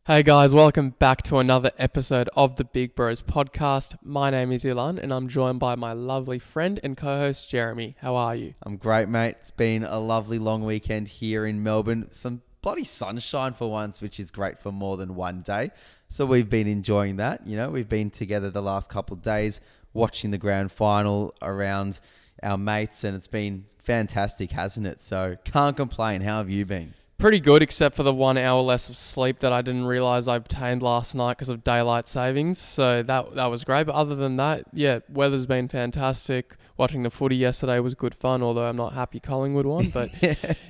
Hey guys, welcome back to another episode of the Big Bros podcast. My name is Ilan and I'm joined by my lovely friend and co-host Jeremy. How are you? I'm great, mate. It's been a lovely long weekend here in Melbourne. Some bloody sunshine for once, which is great for more than one day. So we've been enjoying that. You know, we've been together the last couple of days watching the grand final around our mates, and it's been fantastic, hasn't it? So can't complain. How have you been? Pretty good, except for the 1 hour less of sleep that I didn't realise I obtained last night because of daylight savings. So that was great. But other than that, yeah, weather's been fantastic. Watching the footy yesterday was good fun, although I'm not happy Collingwood won. But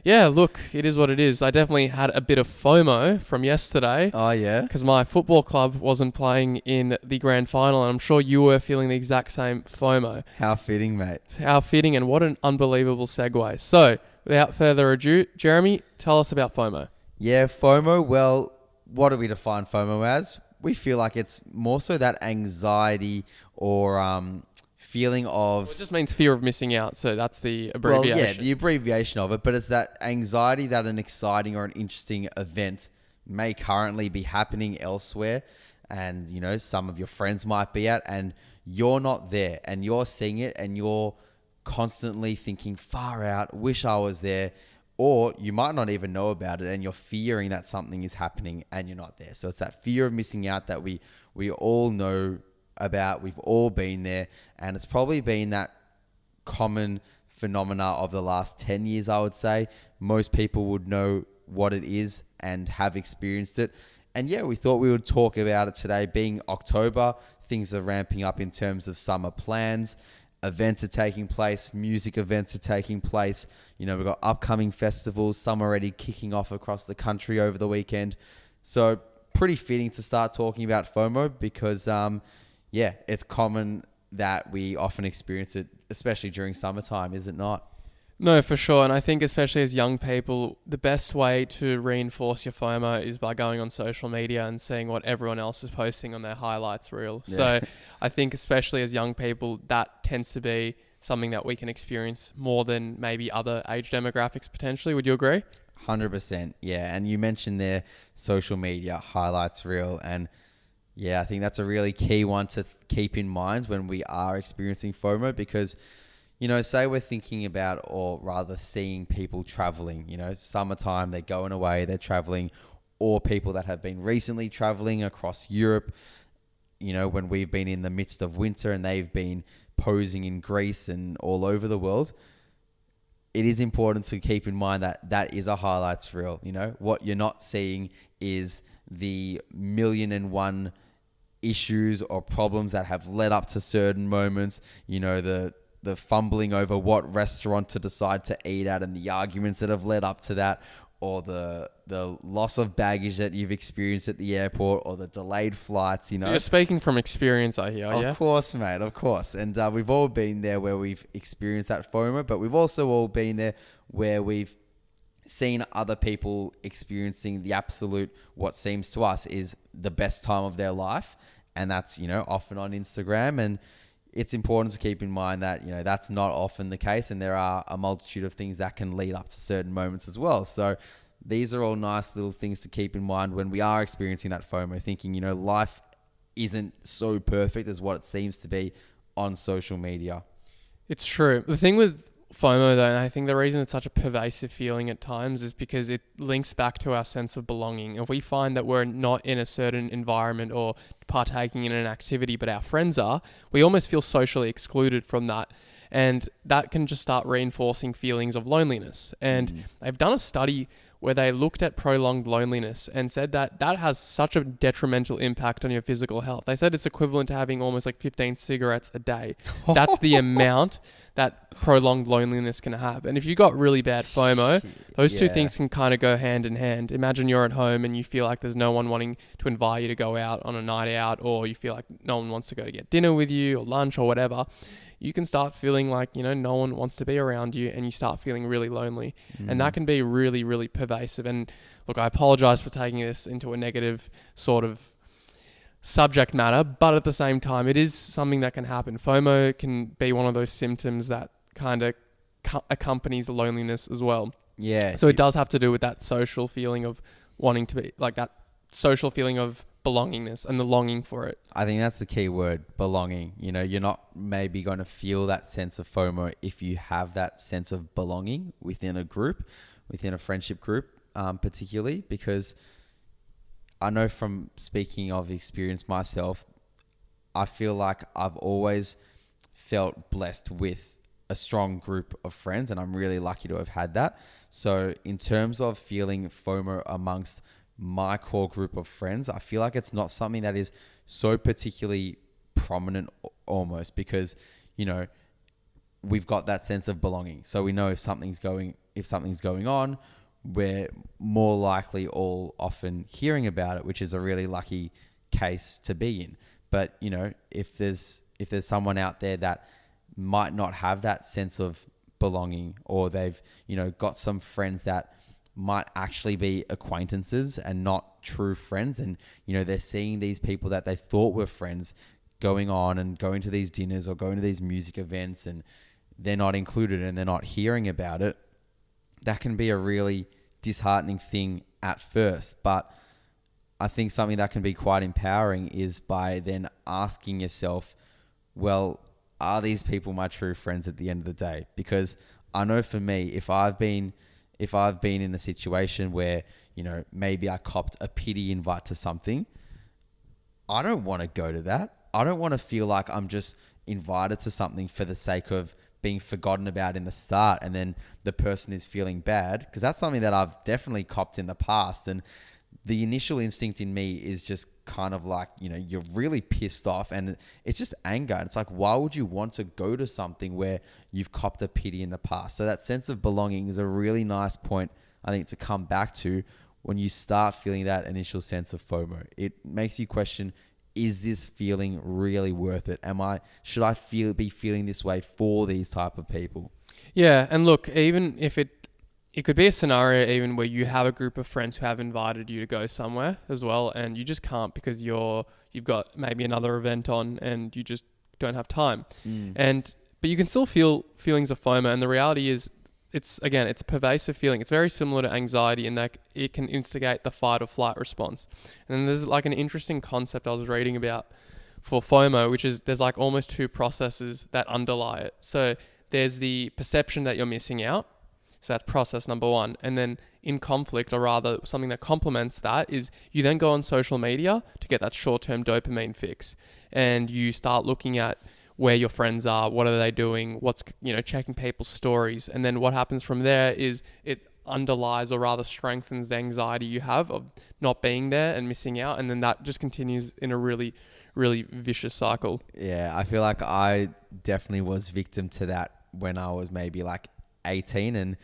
yeah, look, it is what it is. I definitely had a bit of FOMO from yesterday. Oh, yeah? Because my football club wasn't playing in the grand final, and I'm sure you were feeling the exact same FOMO. How fitting, mate. How fitting, and what an unbelievable segue. So, without further ado, Jeremy, tell us about FOMO. Yeah, FOMO. Well, what do we define FOMO as? We feel like it's more so that anxiety or feeling of... Well, it just means fear of missing out, so that's the abbreviation. Well, yeah, the abbreviation of it, but it's that anxiety that an exciting or an interesting event may currently be happening elsewhere, and, you know, some of your friends might be at, and you're not there, and you're seeing it, and you're constantly thinking, far out, wish I was there, or you might not even know about it and you're fearing that something is happening and you're not there. So it's that fear of missing out that we all know about. We've all been there, and it's probably been that common phenomena of the last 10 years, I would say. Most people would know what it is and have experienced it. And yeah, we thought we would talk about it today. Being October, things are ramping up in terms of summer plans. Events are taking place, music events are taking place. You know, we've got upcoming festivals, some already kicking off across the country over the weekend. So pretty fitting to start talking about FOMO because, yeah, it's common that we often experience it, especially during summertime, is it not? No, for sure. And I think especially as young people, the best way to reinforce your FOMO is by going on social media and seeing what everyone else is posting on their highlights reel. Yeah. So I think especially as young people, that tends to be something that we can experience more than maybe other age demographics potentially. Would you agree? 100%. Yeah. And you mentioned there social media highlights reel. And yeah, I think that's a really key one to keep in mind when we are experiencing FOMO because, you know, say we're thinking about, or rather seeing people traveling, you know, summertime, they're going away, they're traveling, or people that have been recently traveling across Europe, you know, when we've been in the midst of winter and they've been posing in Greece and all over the world. It is important to keep in mind that that is a highlights reel. You know, what you're not seeing is the 1,000,001 issues or problems that have led up to certain moments, you know, the fumbling over what restaurant to decide to eat at and the arguments that have led up to that, or the loss of baggage that you've experienced at the airport, or the delayed flights, you know. You're speaking from experience, I hear, yeah? Of course, mate, of course. And we've all been there where we've experienced that FOMO, but we've also all been there where we've seen other people experiencing the absolute, what seems to us is the best time of their life. And that's, you know, often on Instagram. And it's important to keep in mind that, you know, that's not often the case, and there are a multitude of things that can lead up to certain moments as well. So these are all nice little things to keep in mind when we are experiencing that FOMO, thinking, you know, life isn't so perfect as what it seems to be on social media. It's true. The thing with FOMO, though, and I think the reason it's such a pervasive feeling at times is because it links back to our sense of belonging. If we find that we're not in a certain environment or partaking in an activity, but our friends are, we almost feel socially excluded from that. And that can just start reinforcing feelings of loneliness. And they've done a study where they looked at prolonged loneliness and said that that has such a detrimental impact on your physical health. They said it's equivalent to having almost like 15 cigarettes a day. That's the amount that prolonged loneliness can have. And if you got really bad FOMO, those two things can kind of go hand in hand. Imagine you're at home and you feel like there's no one wanting to invite you to go out on a night out, or you feel like no one wants to go to get dinner with you or lunch or whatever. You can start feeling like, you know, no one wants to be around you, and you start feeling really lonely. And that can be really, really pervasive. And look, I apologize for taking this into a negative sort of subject matter, but at the same time, it is something that can happen. FOMO can be one of those symptoms that kind of accompanies loneliness as well. Yeah. So it does have to do with that social feeling of wanting to be like that social feeling of belongingness and the longing for it. I think that's the key word, belonging. You know, you're not maybe going to feel that sense of FOMO if you have that sense of belonging within a group, within a friendship group, particularly, because I know from speaking of experience myself, I feel like I've always felt blessed with a strong group of friends, and I'm really lucky to have had that. So in terms of feeling FOMO amongst my core group of friends, I feel like it's not something that is so particularly prominent almost, because, you know, we've got that sense of belonging. So we know if something's going on, we're more likely all often hearing about it, which is a really lucky case to be in. But, you know, if there's someone out there that might not have that sense of belonging, or they've, you know, got some friends that might actually be acquaintances and not true friends, and, you know, they're seeing these people that they thought were friends going on and going to these dinners or going to these music events, and they're not included and they're not hearing about it, that can be a really disheartening thing at first. But I think something that can be quite empowering is by then asking yourself, well, are these people my true friends at the end of the day? Because I know for me, if I've been in a situation where, you know, maybe I copped a pity invite to something, I don't want to go to that. I don't want to feel like I'm just invited to something for the sake of being forgotten about in the start, and then the person is feeling bad, because that's something that I've definitely copped in the past. And the initial instinct in me is just kind of like, you know, you're really pissed off, and it's just anger. And it's like, why would you want to go to something where you've copped a pity in the past? So that sense of belonging is a really nice point, I think, to come back to when you start feeling that initial sense of FOMO. It makes you question, is this feeling really worth it? Should I be feeling this way for these type of people? Yeah. And look, even if it could be a scenario even where you have a group of friends who have invited you to go somewhere as well, and you just can't because you've got maybe another event on and you just don't have time. But you can still feel feelings of FOMO, and the reality is it's a pervasive feeling. It's very similar to anxiety in that it can instigate the fight or flight response. And then there's like an interesting concept I was reading about for FOMO, which is there's like almost two processes that underlie it. So there's the perception that you're missing out. So that's process number one. And then in conflict, or rather something that complements that, is you then go on social media to get that short-term dopamine fix. And you start looking at where your friends are, what are they doing, checking people's stories. And then what happens from there is it underlies, or rather strengthens, the anxiety you have of not being there and missing out. And then that just continues in a really, really vicious cycle. Yeah, I feel like I definitely was victim to that when I was maybe like 18 and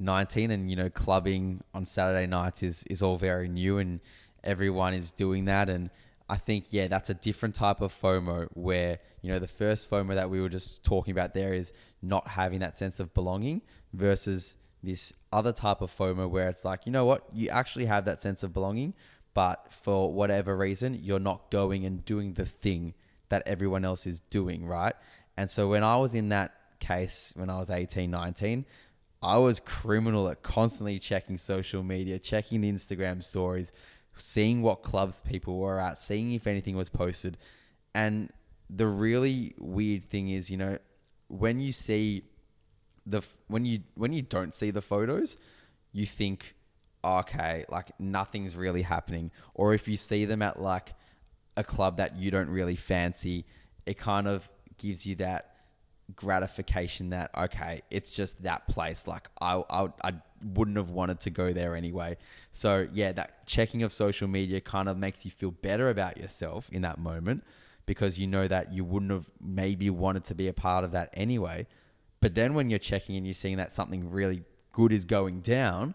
19, and, you know, clubbing on Saturday nights is all very new and everyone is doing that. And I think, yeah, that's a different type of FOMO where, you know, the first FOMO that we were just talking about there is not having that sense of belonging, versus this other type of FOMO where it's like, you know what, you actually have that sense of belonging, but for whatever reason, you're not going and doing the thing that everyone else is doing, right? And so when I was in that case, when I was 18, 19, I was criminal at constantly checking social media, checking the Instagram stories, seeing what clubs people were at, seeing if anything was posted. And the really weird thing is, you know, when you see when you don't see the photos, you think, okay, like nothing's really happening. Or if you see them at like a club that you don't really fancy, it kind of gives you that gratification that, okay, it's just that place. Like I wouldn't have wanted to go there anyway. So yeah, that checking of social media kind of makes you feel better about yourself in that moment, because you know that you wouldn't have maybe wanted to be a part of that anyway. But then when you're checking and you're seeing that something really good is going down,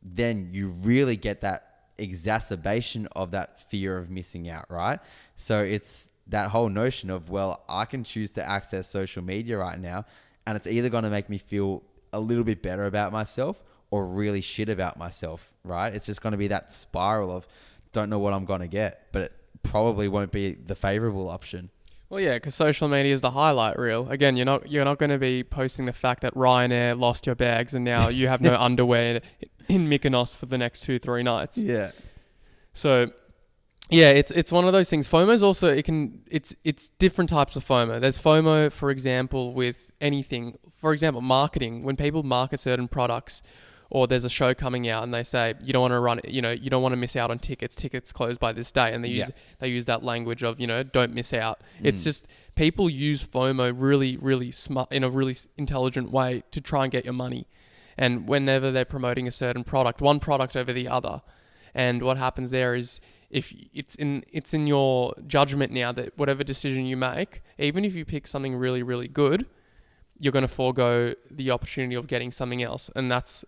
then you really get that exacerbation of that fear of missing out, right? So it's that whole notion of, well, I can choose to access social media right now, and it's either going to make me feel a little bit better about myself or really shit about myself, right? It's just going to be that spiral of don't know what I'm going to get, but it probably won't be the favorable option. Well, yeah, because social media is the highlight reel. Again, you're not going to be posting the fact that Ryanair lost your bags and now you have no underwear in Mykonos for the next 2-3 nights. Yeah. So yeah, it's one of those things. FOMO is also it's different types of FOMO. There's FOMO, for example, with anything. For example, marketing. When people market certain products, or there's a show coming out and they say you don't want to run it, you don't want to miss out on tickets. Tickets close by this day, and they use that language of don't miss out. It's just people use FOMO really really smart in a really intelligent way to try and get your money. And whenever they're promoting a certain product, one product over the other, and what happens there is, if it's in your judgment now that whatever decision you make, even if you pick something really, really good, you're going to forego the opportunity of getting something else. And that's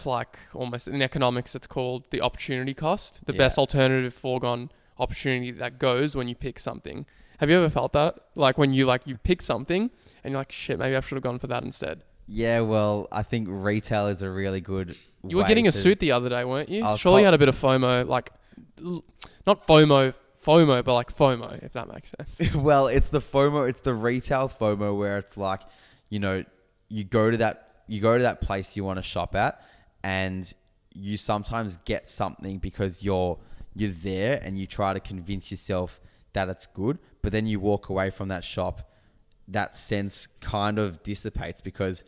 like almost in economics, it's called the opportunity cost, the best alternative foregone opportunity that goes when you pick something. Have you ever felt that? Like when you pick something and you're like, shit, maybe I should have gone for that instead. Yeah, well, I think retail is a really good You were getting a suit the other day, weren't you? Surely you had a bit of FOMO, like not FOMO, but like FOMO, if that makes sense. Well, it's the FOMO, it's the retail FOMO where it's like, you go to that place you want to shop at, and you sometimes get something because you're there and you try to convince yourself that it's good, but then you walk away from that shop, that sense kind of dissipates because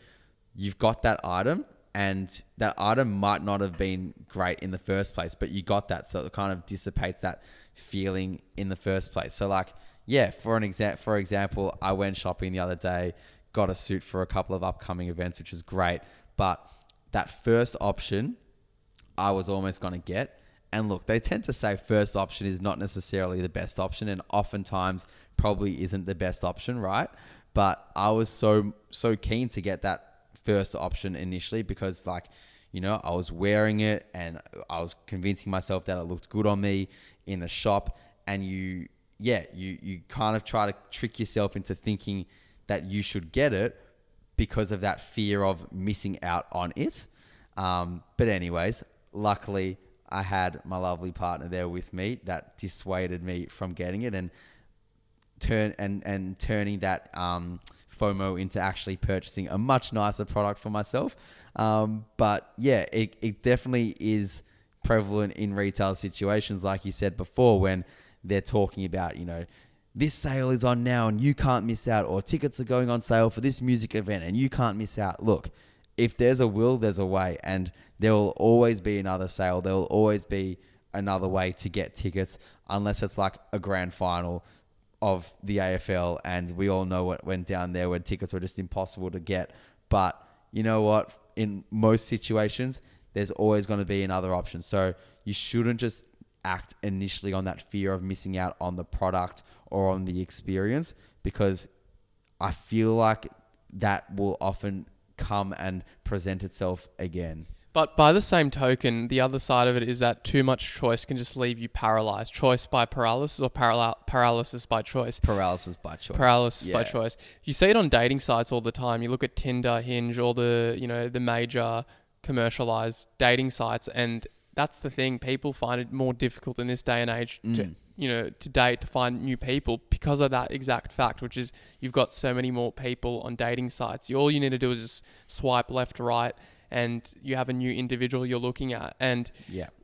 you've got that item, and that item might not have been great in the first place, but you got that, so it kind of dissipates that feeling in the first place. So for example, I went shopping the other day, got a suit for a couple of upcoming events, which was great, but that first option I was almost going to get. And look, they tend to say first option is not necessarily the best option, and oftentimes probably isn't the best option, right? But I was so keen to get that first option initially because I was wearing it and I was convincing myself that it looked good on me in the shop. And you kind of try to trick yourself into thinking that you should get it because of that fear of missing out on it. But anyways, luckily I had my lovely partner there with me that dissuaded me from getting it and turning that FOMO into actually purchasing a much nicer product for myself. But yeah, it definitely is prevalent in retail situations, like you said before, when they're talking about, this sale is on now and you can't miss out, or tickets are going on sale for this music event and you can't miss out. Look, if there's a will, there's a way, and there will always be another sale. There will always be another way to get tickets, unless it's like a grand final of the AFL, and we all know what went down there when tickets were just impossible to get. But you know what? In most situations, there's always going to be another option. So you shouldn't just act initially on that fear of missing out on the product or on the experience, because I feel like that will often come and present itself again. But by the same token, the other side of it is that too much choice can just leave you paralyzed. Choice by paralysis, or paralysis by choice. Paralysis by choice. Paralysis by choice. You see it on dating sites all the time. You look at Tinder, Hinge, all the the major commercialized dating sites, and that's the thing. People find it more difficult in this day and age to date, to find new people, because of that exact fact, which is you've got so many more people on dating sites. All you need to do is just swipe left, right, and you have a new individual you're looking at. And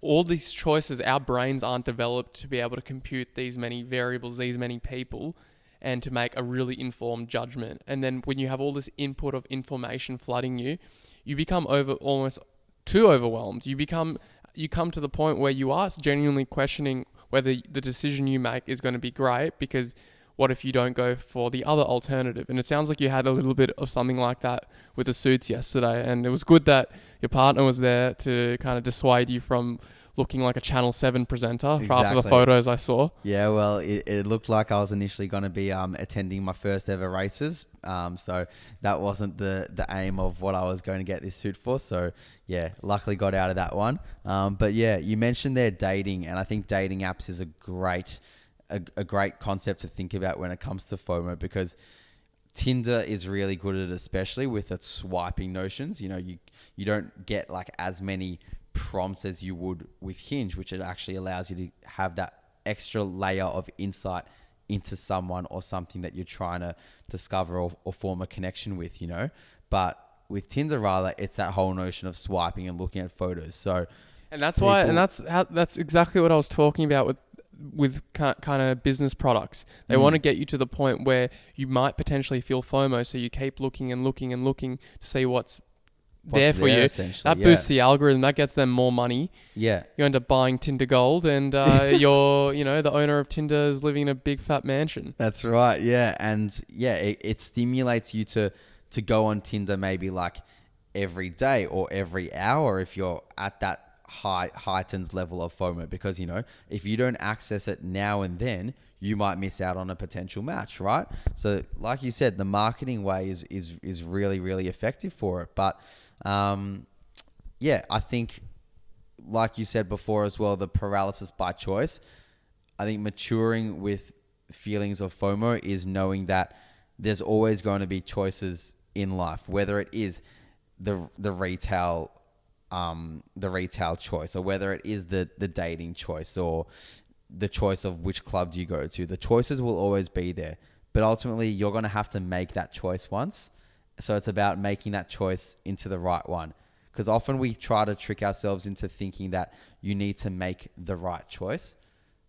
all these choices, our brains aren't developed to be able to compute these many variables, these many people, and to make a really informed judgment. And then when you have all this input of information flooding you, you become almost too overwhelmed. You come to the point where you are genuinely questioning whether the decision you make is going to be great, because what if you don't go for the other alternative? And it sounds like you had a little bit of something like that with the suits yesterday. And it was good that your partner was there to kind of dissuade you from looking like a Channel 7 presenter after the photos I saw. Yeah, well, it looked like I was initially going to be attending my first ever races. So that wasn't the aim of what I was going to get this suit for. So yeah, luckily got out of that one. But yeah, you mentioned there dating, and I think dating apps is a great concept to think about when it comes to FOMO, because Tinder is really good at it, especially with its swiping notions. You don't get like as many prompts as you would with Hinge, which it actually allows you to have that extra layer of insight into someone or something that you're trying to discover or form a connection with, But with Tinder, rather, it's that whole notion of swiping and looking at photos. So And that's why, and that's exactly what I was talking about with kind of business products. They want to get you to the point where you might potentially feel FOMO, so you keep looking and looking and looking to see what's there for you. That boosts the algorithm. That gets them more money. Yeah. You end up buying Tinder Gold, and you're, the owner of Tinder is living in a big fat mansion. That's right. Yeah. And yeah, it stimulates you to go on Tinder maybe like every day or every hour if you're at that heightened level of FOMO, because if you don't access it now and then, you might miss out on a potential match, right? So like you said, the marketing way is really, really effective for it. But I think like you said before as well, the paralysis by choice, I think maturing with feelings of FOMO is knowing that there's always going to be choices in life, whether it is the retail choice, or whether it is the dating choice, or the choice of which club do you go to. The choices will always be there, but ultimately you're going to have to make that choice once. So it's about making that choice into the right one, because often we try to trick ourselves into thinking that you need to make the right choice,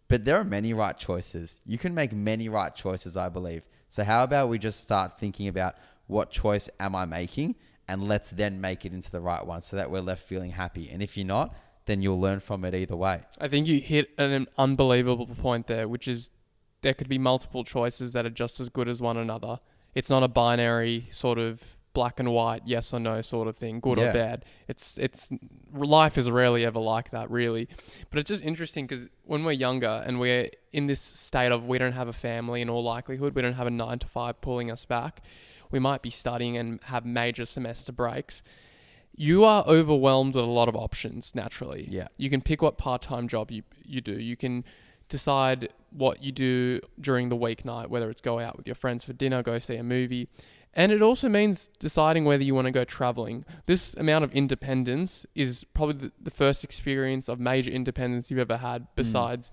but there are many right choices. You can make many right choices, I believe. So how about we just start thinking about what choice am I making, and let's then make it into the right one so that we're left feeling happy. And if you're not, then you'll learn from it either way. I think you hit an unbelievable point there, which is there could be multiple choices that are just as good as one another. It's not a binary sort of black and white, yes or no sort of thing, good or bad. It's life is rarely ever like that, really. But it's just interesting because when we're younger and we're in this state of we don't have a family in all likelihood, we don't have a 9-to-5 pulling us back, we might be studying and have major semester breaks. You are overwhelmed with a lot of options, naturally. Yeah. You can pick what part-time job you do. You can decide what you do during the weeknight, whether it's go out with your friends for dinner, go see a movie. And it also means deciding whether you want to go traveling. This amount of independence is probably the first experience of major independence you've ever had, besides,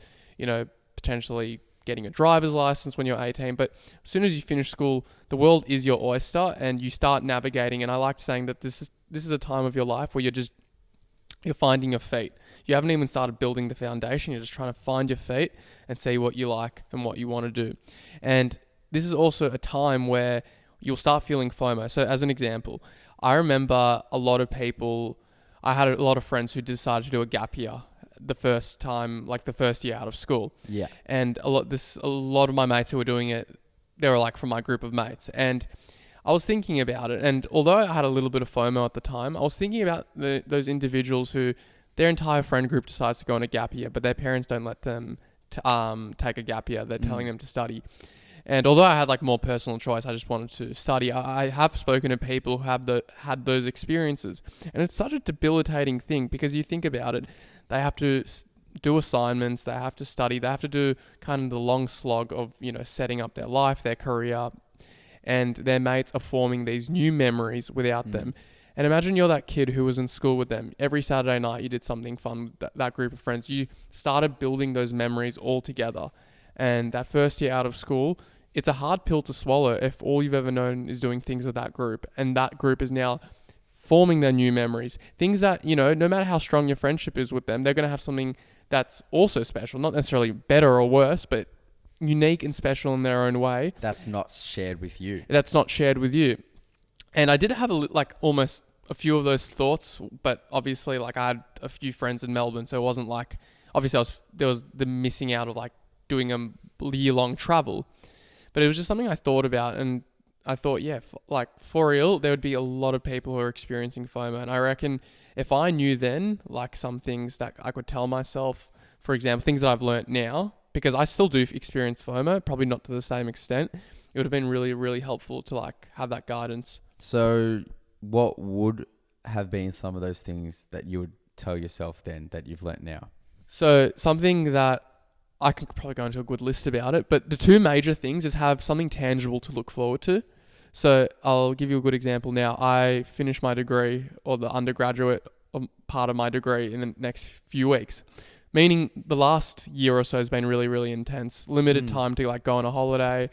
potentially getting a driver's license when you're 18. But as soon as you finish school, the world is your oyster and you start navigating. And I like saying that this is a time of your life where you're finding your feet. You haven't even started building the foundation. You're just trying to find your feet and see what you like and what you want to do. And this is also a time where you'll start feeling FOMO. So as an example, I remember I had a lot of friends who decided to do a gap year the first year out of school. Yeah. And a lot of my mates who were doing it, they were like from my group of mates. And I was thinking about it. And although I had a little bit of FOMO at the time, I was thinking about those individuals who their entire friend group decides to go on a gap year, but their parents don't let them take a gap year. They're telling them to study. And although I had like more personal choice, I just wanted to study. I have spoken to people who have had those experiences, and it's such a debilitating thing because you think about it, they have to do assignments, they have to study, they have to do kind of the long slog of setting up their life, their career, and their mates are forming these new memories without them. And imagine you're that kid who was in school with them. Every Saturday night you did something fun with that group of friends. You started building those memories all together. And that first year out of school, it's a hard pill to swallow if all you've ever known is doing things with that group. And that group is now forming their new memories. Things that, no matter how strong your friendship is with them, they're going to have something that's also special. Not necessarily better or worse, but unique and special in their own way. That's not shared with you. And I did have almost a few of those thoughts, but obviously I had a few friends in Melbourne, so it wasn't like, obviously there was the missing out of doing a year-long travel. But it was just something I thought about, and I thought, for real, there would be a lot of people who are experiencing FOMO. And I reckon if I knew then, some things that I could tell myself, for example, things that I've learned now, because I still do experience FOMO, probably not to the same extent, it would have been really, really helpful to have that guidance. So what would have been some of those things that you would tell yourself then that you've learnt now? So something that I could probably go into a good list about it, but the two major things is have something tangible to look forward to. So I'll give you a good example now. I finished my degree, or the undergraduate part of my degree, in the next few weeks, meaning the last year or so has been really, really intense. Limited time to go on a holiday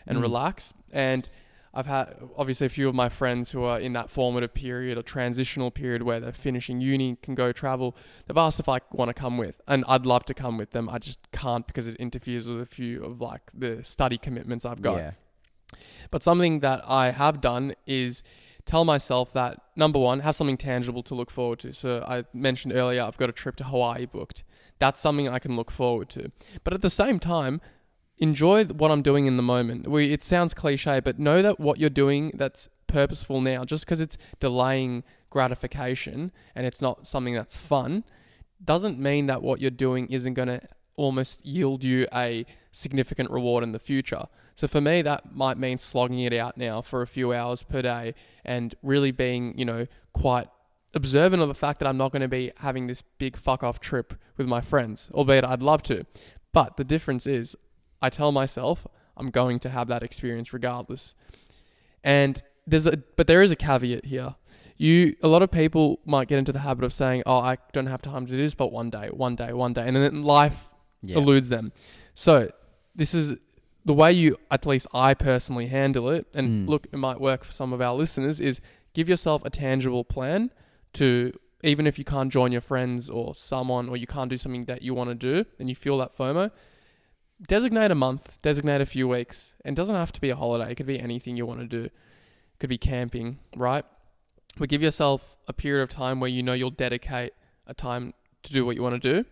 and relax. And I've had obviously a few of my friends who are in that formative period or transitional period where they're finishing uni, can go travel. They've asked if I want to come with, and I'd love to come with them. I just can't because it interferes with a few of like the study commitments I've got. Yeah. But something that I have done is tell myself that, number one, have something tangible to look forward to. So I mentioned earlier, I've got a trip to Hawaii booked. That's something I can look forward to. But at the same time, enjoy what I'm doing in the moment. It sounds cliche, but know that what you're doing that's purposeful now, just because it's delaying gratification and it's not something that's fun, doesn't mean that what you're doing isn't going to almost yield you a significant reward in the future. So for me, that might mean slogging it out now for a few hours per day and really being, quite observant of the fact that I'm not going to be having this big fuck off trip with my friends, albeit I'd love to. But the difference is I tell myself I'm going to have that experience regardless. And there is a caveat here. A lot of people might get into the habit of saying, oh, I don't have time to do this, but one day. And then life eludes them. So this is the way at least I personally handle it. And look, it might work for some of our listeners, is give yourself a tangible plan to, even if you can't join your friends or someone, or you can't do something that you want to do and you feel that FOMO, designate a month, designate a few weeks. And it doesn't have to be a holiday. It could be anything you want to do. It could be camping, right? But give yourself a period of time where you'll dedicate a time to do what you want to do.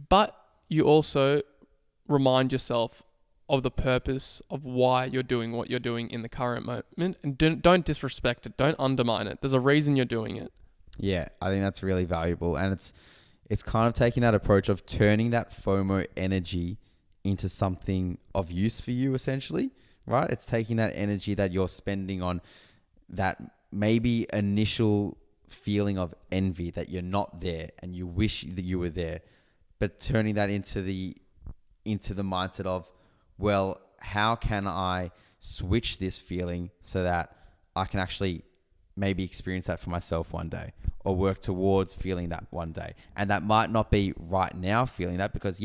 But you also remind yourself of the purpose of why you're doing what you're doing in the current moment, and don't disrespect it. Don't undermine it. There's a reason you're doing it. Yeah, I think that's really valuable. And it's kind of taking that approach of turning that FOMO energy into something of use for you, essentially, right? It's taking that energy that you're spending on that maybe initial feeling of envy that you're not there and you wish that you were there, but turning that into the mindset of, well, how can I switch this feeling so that I can actually maybe experience that for myself one day, or work towards feeling that one day. And that might not be right now feeling that, because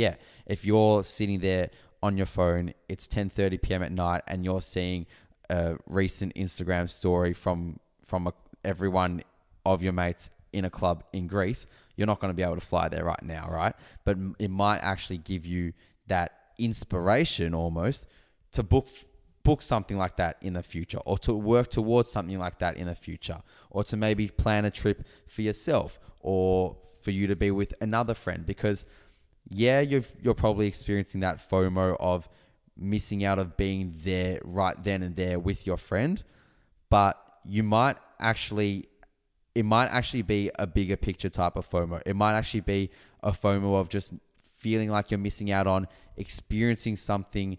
if you're sitting there on your phone, it's 10:30 p.m. at night and you're seeing a recent Instagram story from everyone of your mates in a club in Greece, you're not going to be able to fly there right now, right? But it might actually give you that inspiration almost to book something like that in the future, or to work towards something like that in the future, or to maybe plan a trip for yourself, or for you to be with another friend. Because you're probably experiencing that FOMO of missing out of being there right then and there with your friend, but it might actually be a bigger picture type of FOMO. It might actually be a FOMO of just feeling like you're missing out on experiencing something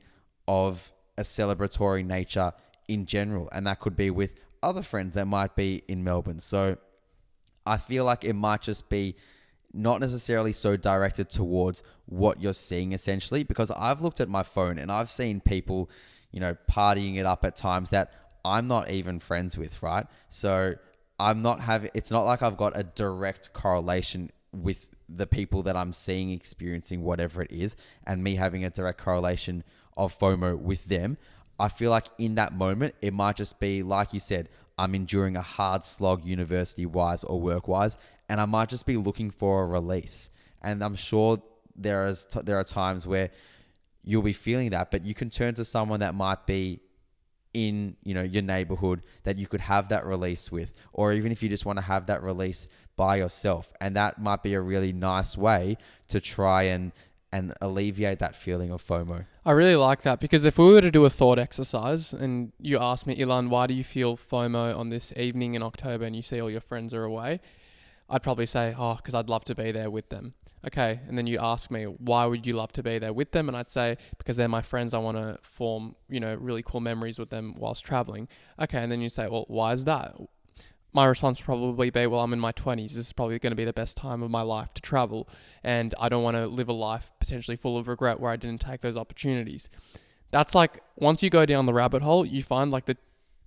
of a celebratory nature in general. And that could be with other friends that might be in Melbourne. So I feel like it might just be not necessarily so directed towards what you're seeing, essentially, because I've looked at my phone and I've seen people, partying it up at times that I'm not even friends with, right? So it's not like I've got a direct correlation with the people that I'm seeing experiencing whatever it is, and me having a direct correlation of FOMO with them. I feel like in that moment, it might just be, like you said, I'm enduring a hard slog university-wise or work-wise, and I might just be looking for a release. And I'm sure there are times where you'll be feeling that, but you can turn to someone that might be in your neighborhood that you could have that release with, or even if you just want to have that release by yourself. And that might be a really nice way to try and alleviate that feeling of FOMO. I really like that, because if we were to do a thought exercise and you ask me, Ilan, why do you feel FOMO on this evening in October and you see all your friends are away? I'd probably say, because I'd love to be there with them. Okay. And then you ask me, why would you love to be there with them? And I'd say, because they're my friends, I want to form, really cool memories with them whilst traveling. Okay. And then you say, well, why is that? My response would probably be, well, I'm in my 20s. This is probably going to be the best time of my life to travel. And I don't want to live a life potentially full of regret where I didn't take those opportunities. That's like, once you go down the rabbit hole, you find like the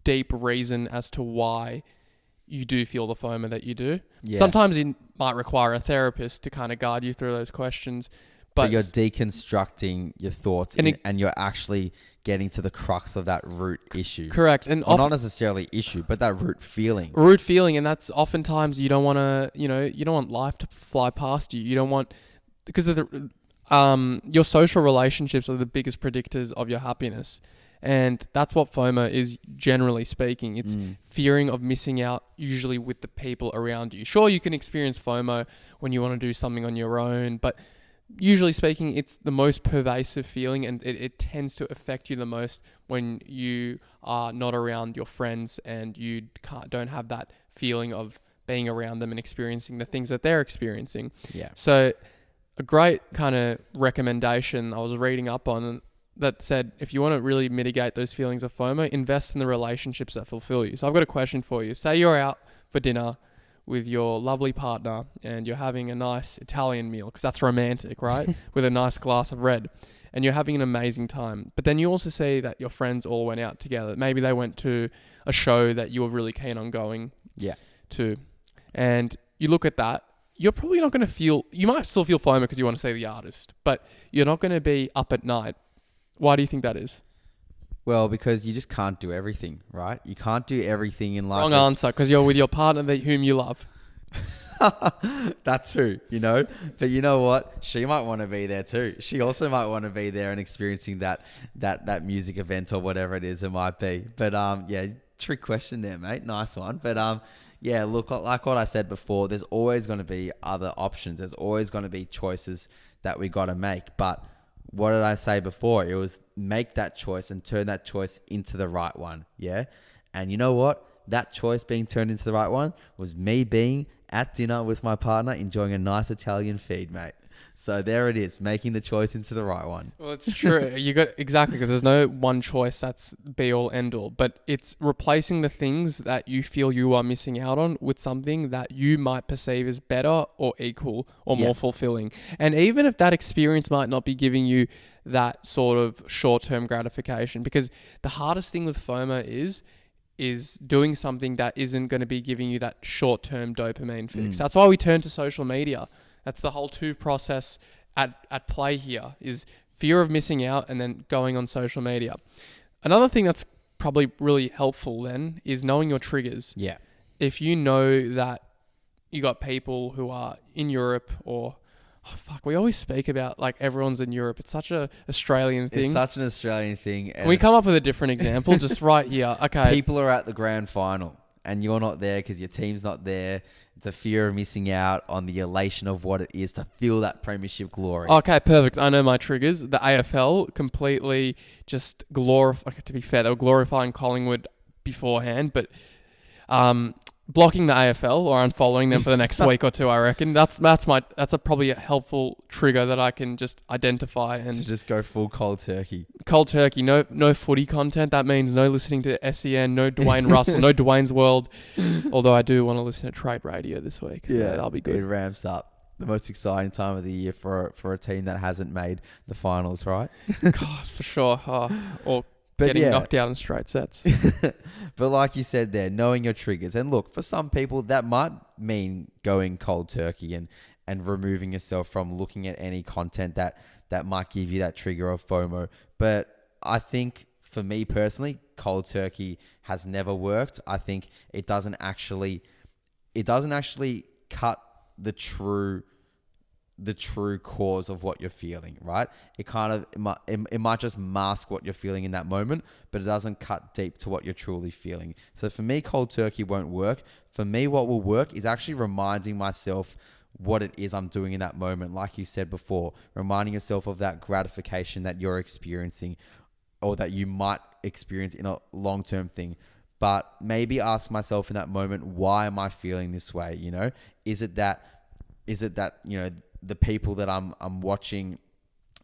deep reason as to why you do feel the FOMO that you do. Yeah. Sometimes it might require a therapist to kind of guide you through those questions. But you're deconstructing your thoughts and you're actually getting to the crux of that root issue. Correct. And well, not necessarily issue, but that root feeling. Root feeling. And that's oftentimes you don't want to, you don't want life to fly past you. You don't want, because of your social relationships are the biggest predictors of your happiness. And that's what FOMO is, generally speaking. It's fearing of missing out, usually with the people around you. Sure, you can experience FOMO when you want to do something on your own, but usually speaking, it's the most pervasive feeling, and it tends to affect you the most when you are not around your friends and you don't have that feeling of being around them and experiencing the things that they're experiencing. Yeah. So a great kind of recommendation I was reading up on that said, if you want to really mitigate those feelings of FOMO, invest in the relationships that fulfill you. So I've got a question for you. Say you're out for dinner with your lovely partner and you're having a nice Italian meal, because that's romantic, right? With a nice glass of red, and you're having an amazing time. But then you also see that your friends all went out together. Maybe they went to a show that you were really keen on going to. And you look at that, you're probably not going to feel, you might still feel FOMO because you want to see the artist, but you're not going to be up at night. Why do you think that is? Well, because you just can't do everything, right? You can't do everything in life. Wrong answer, because you're with your partner whom you love. That too, But you know what? She might want to be there too. She also might want to be there and experiencing that music event or whatever it is it might be. But trick question there, mate. Nice one. But look, like what I said before, there's always going to be other options. There's always going to be choices that we got to make. But what did I say before? It was make that choice and turn that choice into the right one. Yeah. And you know what? That choice being turned into the right one was me being at dinner with my partner, enjoying a nice Italian feed, mate. So there it is, making the choice into the right one. Well, it's true. You got exactly, because there's no one choice that's be all end all, but it's replacing the things that you feel you are missing out on with something that you might perceive as better or equal or more fulfilling. And even if that experience might not be giving you that sort of short-term gratification, because the hardest thing with FOMO is doing something that isn't going to be giving you that short-term dopamine fix. That's why we turn to social media. That's the whole two process at play here, is fear of missing out and then going on social media. Another thing that's probably really helpful then is knowing your triggers. Yeah. If you know that you got people who are in Europe or... we always speak about like everyone's in Europe. It's such a Australian thing. It's such an Australian thing. Can we come up with a different example just right here? Okay. People are at the grand final and you're not there because your team's not there. It's a fear of missing out on the elation of what it is to feel that premiership glory. Okay, perfect. I know my triggers. The AFL completely just to be fair, they were glorifying Collingwood beforehand, but blocking the AFL or unfollowing them for the next week or two, I reckon. That's probably a helpful trigger that I can just identify and to just go full cold turkey. Cold turkey, no footy content. That means no listening to SEN, no Dwayne Russell, no Dwayne's World. Although I do want to listen to Trade Radio this week. Yeah, that'll be good. It ramps up. The most exciting time of the year for a team that hasn't made the finals, right? God, for sure. Or getting knocked out in straight sets. But like you said there, knowing your triggers. And look, for some people, that might mean going cold turkey and removing yourself from looking at any content that might give you that trigger of FOMO. But I think for me personally, cold turkey has never worked. I think it doesn't actually cut the true cause of what you're feeling, right? It might just mask what you're feeling in that moment, but it doesn't cut deep to what you're truly feeling. So for me, cold turkey won't work. For me, what will work is actually reminding myself what it is I'm doing in that moment. Like you said before, reminding yourself of that gratification that you're experiencing or that you might experience in a long-term thing. But maybe ask myself in that moment, why am I feeling this way? Is it that, the people that I'm watching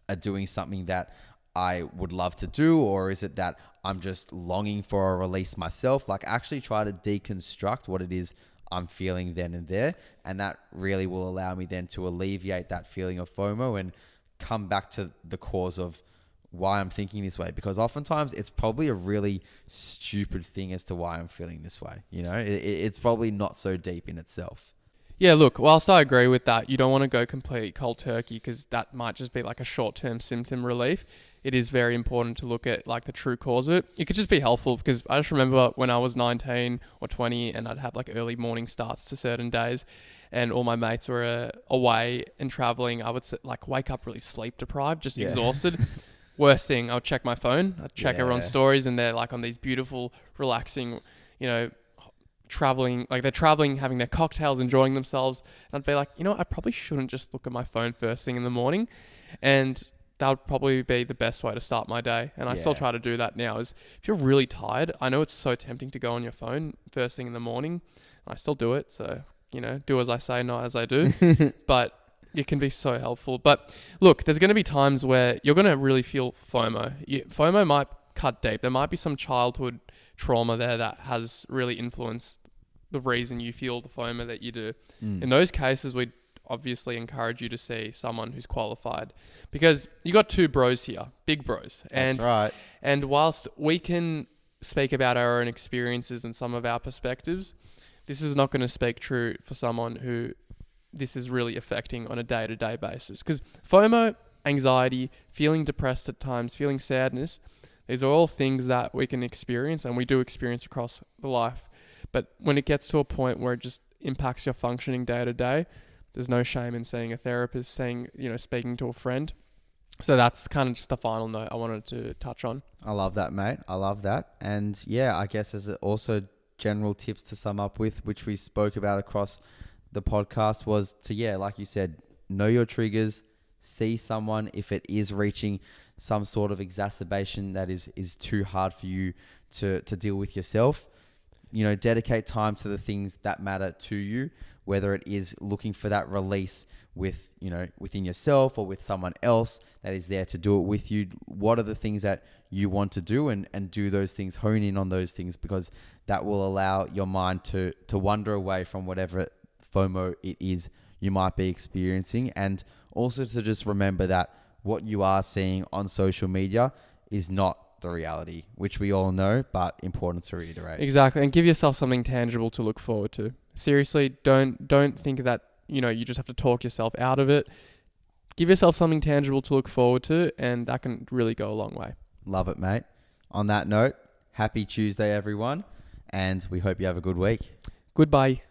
are doing something that I would love to do, or is it that I'm just longing for a release myself? Like actually try to deconstruct what it is I'm feeling then and there. And that really will allow me then to alleviate that feeling of FOMO and come back to the cause of why I'm thinking this way. Because oftentimes it's probably a really stupid thing as to why I'm feeling this way. It's probably not so deep in itself. Yeah, look, whilst I agree with that, you don't want to go complete cold turkey because that might just be like a short-term symptom relief. It is very important to look at like the true cause of it. It could just be helpful because I just remember when I was 19 or 20 and I'd have like early morning starts to certain days and all my mates were away and traveling. I would like wake up really sleep deprived, just exhausted. Worst thing, I'll check my phone. I'd check everyone's stories and they're like on these beautiful, relaxing, you know, traveling, like they're traveling, having their cocktails, enjoying themselves. And I'd be like, you know what, I probably shouldn't just look at my phone first thing in the morning. And that would probably be the best way to start my day. And I still try to do that now is if you're really tired, I know it's so tempting to go on your phone first thing in the morning. I still do it. So, you know, do as I say, not as I do. But it can be so helpful. But look, there's going to be times where you're going to really feel FOMO. FOMO might cut deep. There might be some childhood trauma there that has really influenced the reason you feel the FOMO that you do. In those cases, we'd obviously encourage you to see someone who's qualified because you got two bros here, big bros. That's right. And whilst we can speak about our own experiences and some of our perspectives, this is not going to speak true for someone who this is really affecting on a day-to-day basis. Because FOMO, anxiety, feeling depressed at times, feeling sadness, these are all things that we can experience and we do experience across the life. But when it gets to a point where it just impacts your functioning day to day, there's no shame in seeing a therapist, speaking to a friend. So that's kind of just the final note I wanted to touch on. I love that, mate. I love that. And yeah, I guess there's also general tips to sum up with, which we spoke about across the podcast was to, like you said, know your triggers, see someone if it is reaching some sort of exacerbation that is too hard for you to deal with yourself. Dedicate time to the things that matter to you, whether it is looking for that release within yourself or with someone else that is there to do it with you. What are the things that you want to do and do those things, hone in on those things, because that will allow your mind to wander away from whatever FOMO it is you might be experiencing. And also to just remember that what you are seeing on social media is not the reality, which we all know, but important to reiterate. Exactly. And give yourself something tangible to look forward to. Seriously, don't think that, you just have to talk yourself out of it. Give yourself something tangible to look forward to, and that can really go a long way. Love it, mate. On that note, happy Tuesday, everyone, and we hope you have a good week. Goodbye.